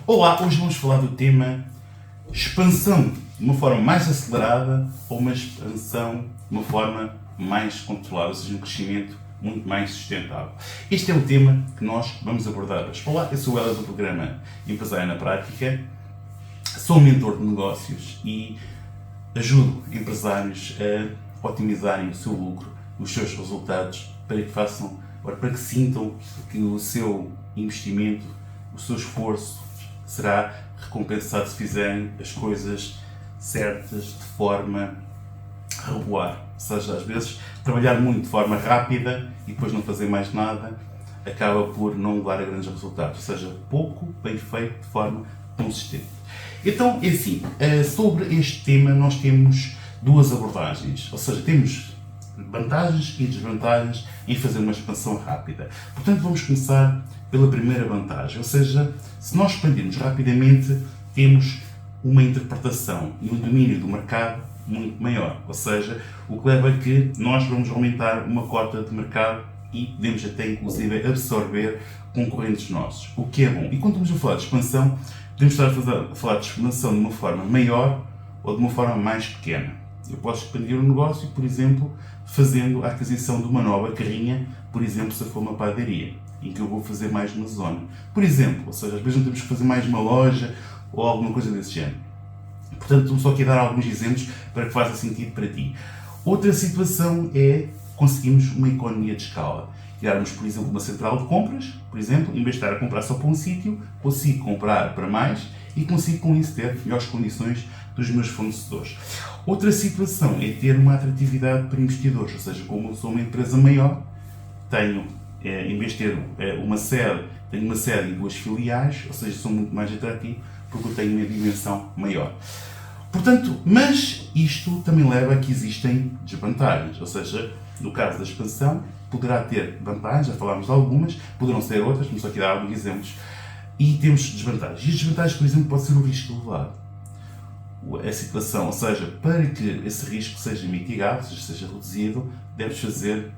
Olá, hoje vamos falar do tema expansão de uma forma mais acelerada ou uma expansão de uma forma mais controlada, ou seja, um crescimento muito mais sustentável. Este é o tema que nós vamos abordar hoje. Olá, eu sou o Hélio do programa Empresário na Prática, sou mentor de negócios e ajudo empresários a otimizarem o seu lucro, os seus resultados, para que sintam que o seu investimento, o seu esforço será recompensado se fizerem as coisas certas de forma regular. Ou seja, às vezes trabalhar muito de forma rápida e depois não fazer mais nada acaba por não levar a grandes resultados. Ou seja, pouco bem feito de forma consistente. Então, é assim, sobre este tema nós temos duas abordagens. Ou seja, temos vantagens e desvantagens em fazer uma expansão rápida. Portanto, vamos começar pela primeira vantagem, ou seja, se nós expandirmos rapidamente, temos uma interpretação e um domínio do mercado muito maior, ou seja, o que leva a que nós vamos aumentar uma cota de mercado e podemos até inclusive absorver concorrentes nossos, o que é bom. E quando estamos a falar de expansão, podemos estar a falar de expansão de uma forma maior ou de uma forma mais pequena. Eu posso expandir o negócio, por exemplo, fazendo a aquisição de uma nova carrinha, por exemplo, se for uma padaria, em que eu vou fazer mais uma zona. Por exemplo, ou seja, às vezes não temos que fazer mais uma loja ou alguma coisa desse género. Portanto, vamos só aqui dar alguns exemplos para que faça sentido para ti. Outra situação é conseguirmos uma economia de escala. Criarmos, por exemplo, uma central de compras, por exemplo, em vez de estar a comprar só para um sítio, consigo comprar para mais e consigo com isso ter melhores condições dos meus fornecedores. Outra situação é ter uma atratividade para investidores, ou seja, como eu sou uma empresa maior, tenho, em vez de ter uma sede, tenho uma sede e duas filiais, ou seja, sou muito mais atrativo porque eu tenho uma dimensão maior. Portanto, mas isto também leva a que existem desvantagens, ou seja, no caso da expansão, poderá ter vantagens, já falámos de algumas, poderão ser outras, vamos só aqui dar alguns exemplos, e temos desvantagens. E as desvantagens, por exemplo, pode ser o risco elevado. A situação, ou seja, para que esse risco seja mitigado, seja reduzido, deves fazer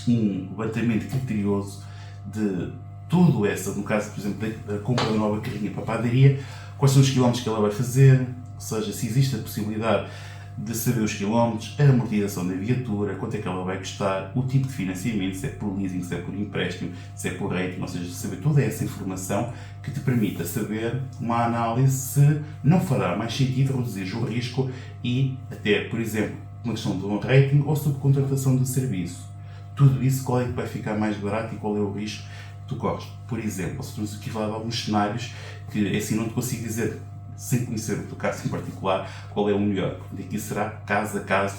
um levantamento criterioso de tudo essa, no caso, por exemplo, da compra da nova carrinha para a padaria, quais são os quilómetros que ela vai fazer, ou seja, se existe a possibilidade de saber os quilómetros, a amortização da viatura, quanto é que ela vai custar, o tipo de financiamento, se é por leasing, se é por empréstimo, se é por rating, ou seja, saber toda essa informação que te permita saber uma análise se não fará mais sentido reduzir o risco e até, por exemplo, uma questão de um rating ou subcontratação de serviço. Tudo isso, qual é que vai ficar mais barato e qual é o risco que tu corres. Por exemplo, se estamos aqui a falar de alguns cenários que assim não te consigo dizer, sem conhecer o teu caso em particular, qual é o melhor. Aqui será caso a caso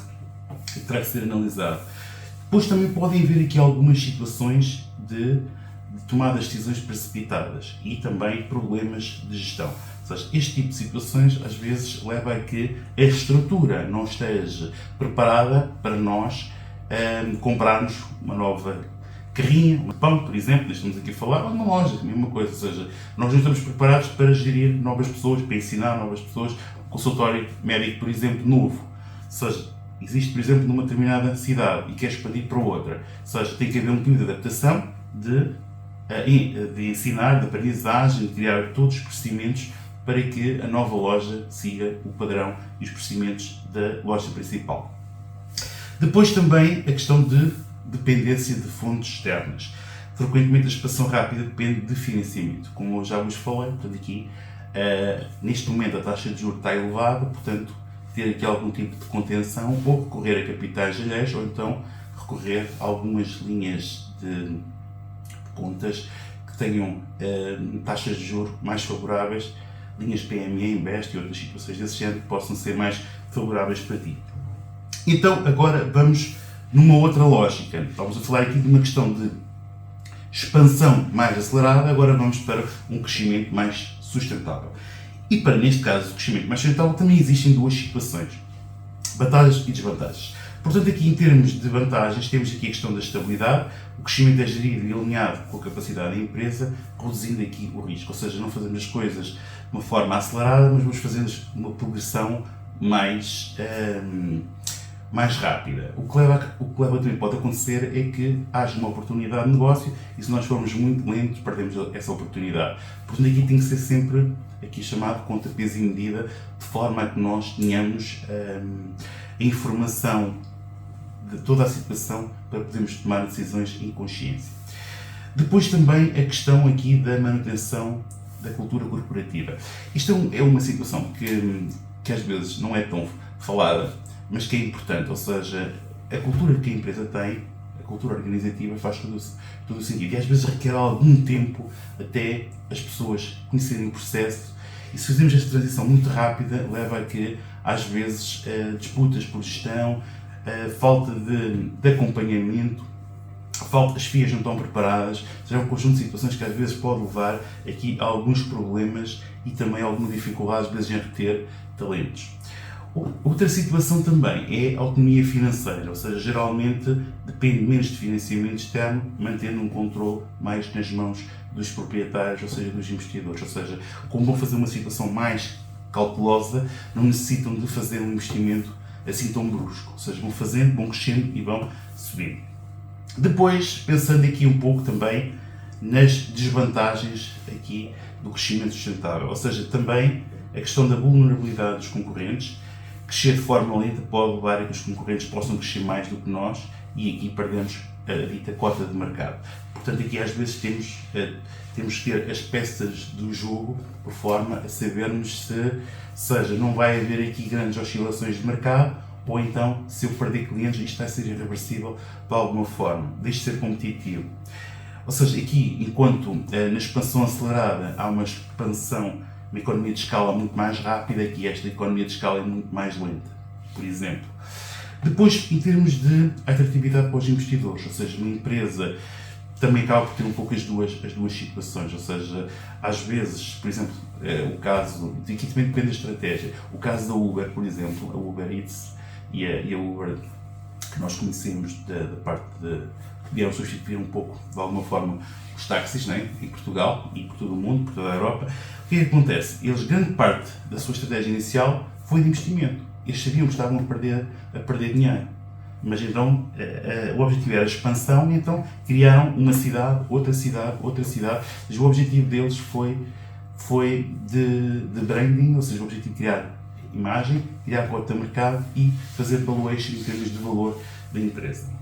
e terá que ser analisado. Depois também podem haver aqui algumas situações de tomada de decisões precipitadas e também problemas de gestão. Ou seja, este tipo de situações às vezes leva a que a estrutura não esteja preparada para nós comprarmos uma nova carrinha, um pão, por exemplo, estamos aqui a falar, ou uma loja, a mesma coisa, ou seja, nós não estamos preparados para gerir novas pessoas, para ensinar novas pessoas, um consultório médico, por exemplo, novo. Ou seja, existe, por exemplo, numa determinada cidade e quer expandir para outra. Ou seja, tem que haver um período de adaptação, de ensinar, de aprendizagem, de criar todos os procedimentos para que a nova loja siga o padrão e os procedimentos da loja principal. Depois também a questão de dependência de fontes externas. Frequentemente a expansão rápida depende de financiamento. Como eu já vos falei, portanto aqui, neste momento a taxa de juros está elevada, portanto ter aqui algum tipo de contenção ou recorrer a capitais alheios ou então recorrer a algumas linhas de contas que tenham taxas de juros mais favoráveis, linhas PME, Invest e outras situações desse género que possam ser mais favoráveis para ti. Então agora vamos numa outra lógica. Estamos a falar aqui de uma questão de expansão mais acelerada, agora vamos para um crescimento mais sustentável. E para, neste caso, o crescimento mais sustentável também existem duas situações, vantagens e desvantagens. Portanto, aqui em termos de vantagens, temos aqui a questão da estabilidade, o crescimento é gerido e alinhado com a capacidade da empresa, reduzindo aqui o risco, ou seja, não fazemos as coisas de uma forma acelerada, mas vamos fazendo uma progressão mais mais rápida. O que leva também pode acontecer é que haja uma oportunidade de negócio e se nós formos muito lentos perdemos essa oportunidade. Portanto, aqui tem que ser sempre aqui chamado conta peso e medida, de forma a que nós tenhamos a informação de toda a situação para podermos tomar decisões em consciência. Depois também a questão aqui da manutenção da cultura corporativa. Isto é uma situação que às vezes não é tão falada, mas que é importante, ou seja, a cultura que a empresa tem, a cultura organizativa faz todo o sentido e às vezes requer algum tempo até as pessoas conhecerem o processo e se fazemos esta transição muito rápida leva a que às vezes disputas por gestão, falta de acompanhamento, as FIAs não estão preparadas, é um conjunto de situações que às vezes pode levar aqui a alguns problemas e também a alguma dificuldade às vezes em reter talentos. Outra situação também é a autonomia financeira, ou seja, geralmente depende menos de financiamento externo, mantendo um controle mais nas mãos dos proprietários, ou seja, dos investidores. Ou seja, como vão fazer uma situação mais cautelosa, não necessitam de fazer um investimento assim tão brusco. Ou seja, vão fazendo, vão crescendo e vão subindo. Depois, pensando aqui um pouco também nas desvantagens aqui do crescimento sustentável, ou seja, também a questão da vulnerabilidade dos concorrentes. Crescer de forma lenta pode levar a que os concorrentes possam crescer mais do que nós e aqui perdemos a dita cota de mercado. Portanto, aqui às vezes temos que ter as peças do jogo por forma a sabermos seja, não vai haver aqui grandes oscilações de mercado ou então, se eu perder clientes, isto vai ser irreversível de alguma forma. Deixe de ser competitivo. Ou seja, aqui, enquanto na expansão acelerada há uma economia de escala muito mais rápida, aqui esta economia de escala é muito mais lenta, por exemplo. Depois, em termos de atratividade para os investidores, ou seja, uma empresa também acaba por ter um pouco as duas situações, ou seja, às vezes, por exemplo, o caso, aqui também depende da estratégia, o caso da Uber, por exemplo, a Uber Eats e a Uber, que nós conhecemos da parte de vieram substituir um pouco, de alguma forma, os táxis, né, em Portugal e por todo o mundo, por toda a Europa. O que é que acontece? Eles, grande parte da sua estratégia inicial foi de investimento. Eles sabiam que estavam a perder dinheiro. Mas então o objetivo era a expansão e então criaram uma cidade, outra cidade, outra cidade. O objetivo deles foi de branding, ou seja, o objetivo de criar imagem, criar cota de mercado e fazer valuation em termos de valor da empresa.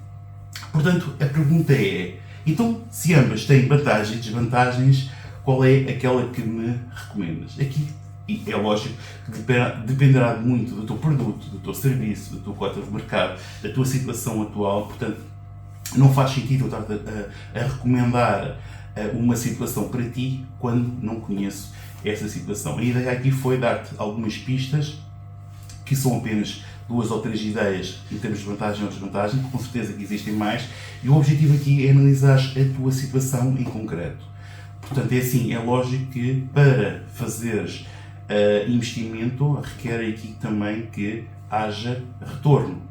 Portanto, a pergunta é, então, se ambas têm vantagens e desvantagens, qual é aquela que me recomendas? Aqui, e é lógico que dependerá muito do teu produto, do teu serviço, da tua cota de mercado, da tua situação atual, portanto, não faz sentido eu estar a recomendar uma situação para ti quando não conheço essa situação. A ideia aqui foi dar-te algumas pistas, que são apenas 2 ou 3 ideias em termos de vantagem ou desvantagem, porque com certeza que existem mais, e o objetivo aqui é analisar a tua situação em concreto. Portanto, é assim, é lógico que para fazeres investimento requer aqui também que haja retorno.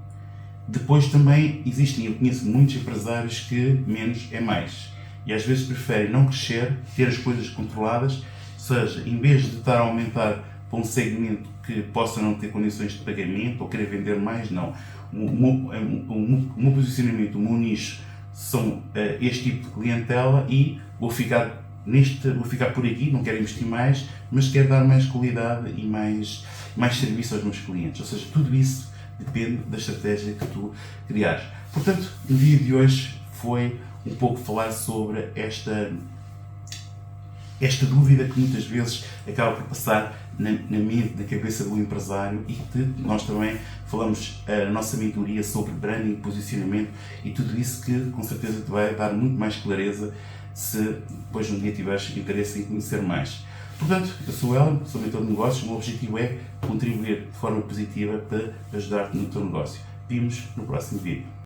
Depois também existem, eu conheço muitos empresários que menos é mais, e às vezes preferem não crescer, ter as coisas controladas, ou seja, em vez de estar a aumentar para um segmento que possa não ter condições de pagamento ou querer vender mais, não. O meu posicionamento, o meu nicho são este tipo de clientela e vou ficar por aqui, não quero investir mais, mas quero dar mais qualidade e mais serviço aos meus clientes. Ou seja, tudo isso depende da estratégia que tu criares. Portanto, o vídeo de hoje foi um pouco falar sobre esta dúvida que muitas vezes acaba por passar na mente, na cabeça do empresário e que nós também falamos na nossa mentoria sobre branding, posicionamento e tudo isso que com certeza te vai dar muito mais clareza se depois um dia tiveres interesse em conhecer mais. Portanto, eu sou o Hélio, sou mentor de negócios, o meu objetivo é contribuir de forma positiva para ajudar-te no teu negócio. Vimos no próximo vídeo.